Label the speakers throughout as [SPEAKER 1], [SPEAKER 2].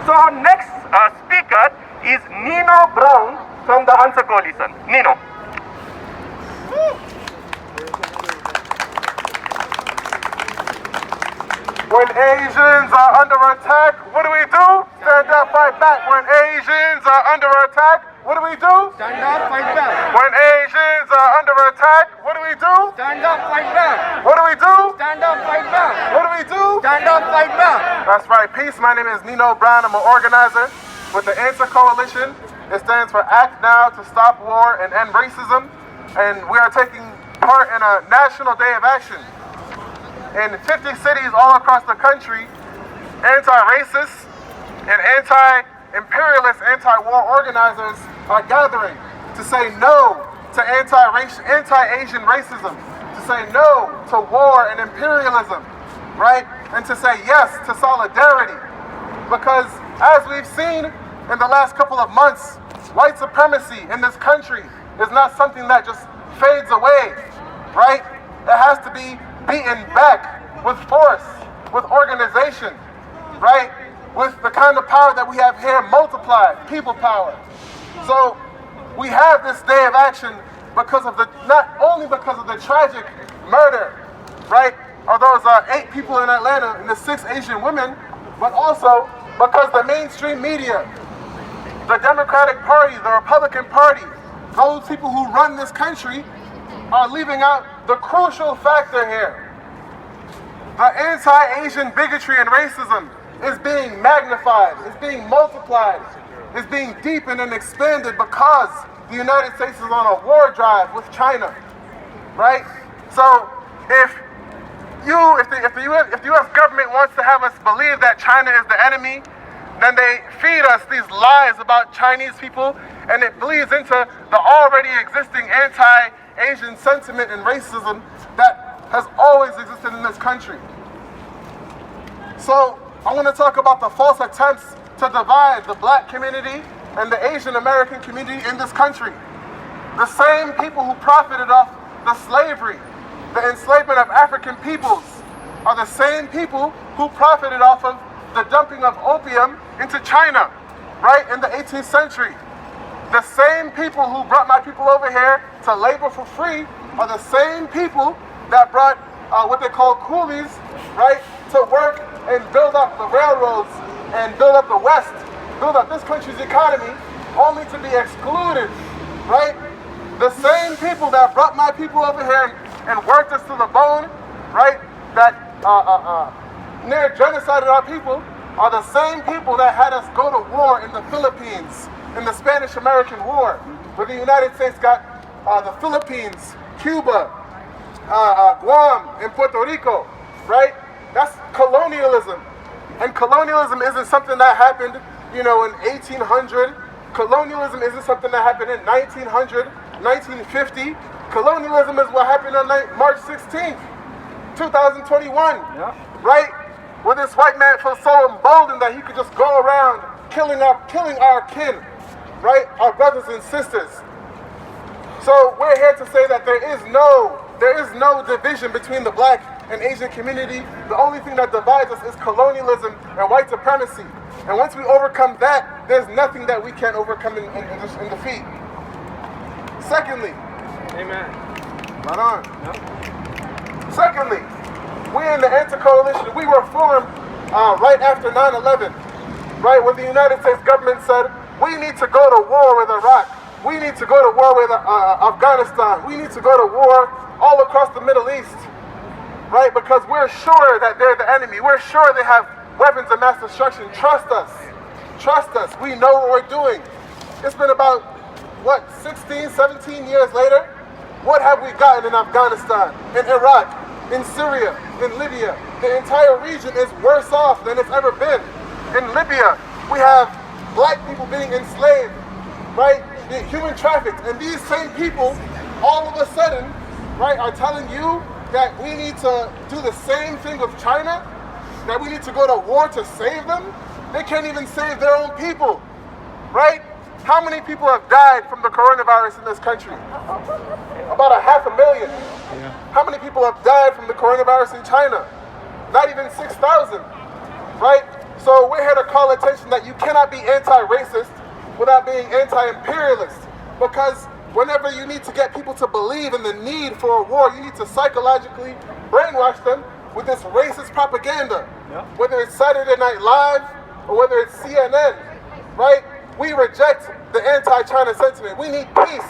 [SPEAKER 1] So our next speaker is Nino Brown from the Coalition. Nino.
[SPEAKER 2] When Asians are under attack, what do we do? Stand up, fight back. When Asians are under attack, what do we do?
[SPEAKER 3] Stand up, fight back.
[SPEAKER 2] When Asians are under attack, what do we do?
[SPEAKER 3] Stand up, fight back.
[SPEAKER 2] What do we do?
[SPEAKER 3] Stand up, fight back.
[SPEAKER 2] What do we do?
[SPEAKER 3] Stand up, fight back.
[SPEAKER 2] That's right. Peace. My name is Nino Brown. I'm an organizer with the Coalition. It stands for Act Now to Stop War and End Racism. And we are taking part in a national day of action. In 50 cities all across the country, anti-racist and anti-imperialist, anti-war organizers are gathering to say no to anti-Asian racism, to say no to war and imperialism, right? And to say yes to solidarity. Because as we've seen in the last couple of months, white supremacy in this country is not something that just fades away, right? It has to be beaten back with force, with organization, right? With the kind of power that we have here multiplied, people power. So we have this day of action because of not only because of the tragic murder, right, of those 8 people in Atlanta and the 6 Asian women, but also because the mainstream media, the Democratic Party, the Republican Party, those people who run this country are leaving out the crucial factor here. The anti-Asian bigotry and racism is being magnified, is being multiplied, is being deepened and expanded because the United States is on a war drive with China, right? So if the U.S. government wants to have us believe that China is the enemy, then they feed us these lies about Chinese people, and it bleeds into the already existing anti-Asian sentiment and racism that has always existed in this country. So I want to talk about the false attempts to divide the black community and the Asian American community in this country. The same people who profited off the slavery, the enslavement of African peoples, are the same people who profited off of the dumping of opium into China, right, in the 18th century. The same people who brought my people over here to labor for free are the same people that brought what they call coolies, right, to work and build up the railroads and build up the West, build up this country's economy, only to be excluded, right? The same people that brought my people over here and worked us to the bone, right, that near genocided our people, are the same people that had us go to war in the Philippines, in the Spanish-American War, where the United States got the Philippines, Cuba, Guam, and Puerto Rico, right? That's colonialism. And colonialism isn't something that happened, in 1800. Colonialism isn't something that happened in 1900, 1950. Colonialism is what happened on March 16th, 2021, right? Where this white man feels so emboldened that he could just go around killing our kin, right? Our brothers and sisters. So we're here to say that there is no division between the black and Asian community. The only thing that divides us is colonialism and white supremacy. And once we overcome that, there's nothing that we can't overcome and defeat. Secondly,
[SPEAKER 3] Amen.
[SPEAKER 2] right on. Yep. Secondly, we in the Anti-Coalition, we were formed right after 9/11, right, when the United States government said, we need to go to war with Iraq. We need to go to war with Afghanistan. We need to go to war all across the Middle East, right? Because we're sure that they're the enemy. We're sure they have weapons of mass destruction. Trust us. Trust us. We know what we're doing. It's been about, 16, 17 years later? What have we gotten in Afghanistan, in Iraq, in Syria, in Libya? The entire region is worse off than it's ever been. In Libya, we have black people being enslaved, right? Human trafficked. And these same people, all of a sudden, right, are telling you that we need to do the same thing with China, that we need to go to war to save them. They can't even save their own people, right? How many people have died from the coronavirus in this country? About 500,000. Yeah. How many people have died from the coronavirus in China? Not even 6,000, right? So we're here to call attention that you cannot be anti-racist without being anti-imperialist. Because whenever you need to get people to believe in the need for a war, you need to psychologically brainwash them with this racist propaganda. Whether it's Saturday Night Live or whether it's CNN, right? We reject the anti-China sentiment. We need peace.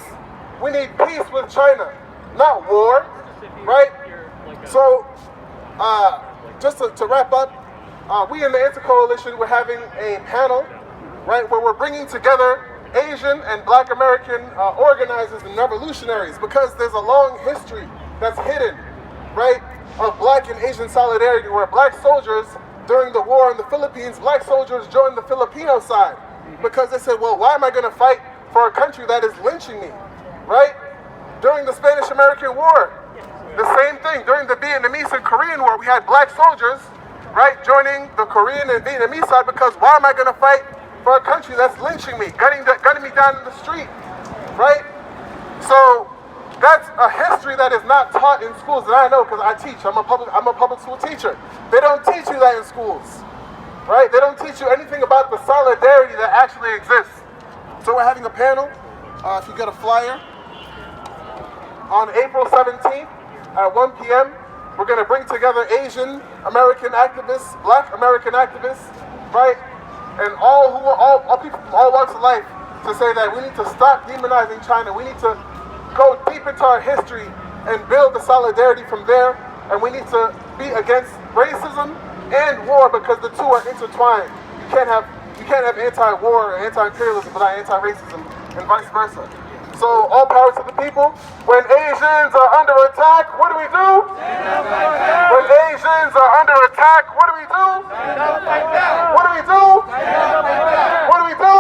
[SPEAKER 2] We need peace with China, not war, right? So, just to wrap up, we in the Inter-Coalition, we're having a panel, right, where we're bringing together Asian and Black American organizers and revolutionaries, because there's a long history that's hidden, right, of Black and Asian solidarity, where Black soldiers, during the war in the Philippines, Black soldiers joined the Filipino side, because they said, well, why am I going to fight for a country that is lynching me, right? During the Spanish-American War, the same thing. During the Vietnamese and Korean War, we had Black soldiers, right, joining the Korean and Vietnamese side, because why am I going to fight for a country that's lynching me, gunning me down in the street, right? So that's a history that is not taught in schools, and I know because I teach. I'm a public school teacher. They don't teach you that in schools, right? They don't teach you anything about the solidarity that actually exists. So we're having a panel. If you get a flyer, on April 17th at 1 p.m., we're going to bring together Asian American activists, Black American activists, right, and all people from all walks of life, to say that we need to stop demonizing China. We need to go deep into our history and build the solidarity from there, and we need to be against racism and war, because the two are intertwined. You can't have anti-war or anti-imperialism without anti-racism, and vice versa. So all power to the people. When Asians are under attack, what do we do? When Asians are under attack, what do we do? What do we do? What do we do?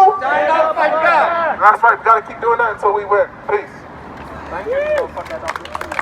[SPEAKER 2] That's right, we gotta keep doing that until we win. Peace.
[SPEAKER 3] Thank you.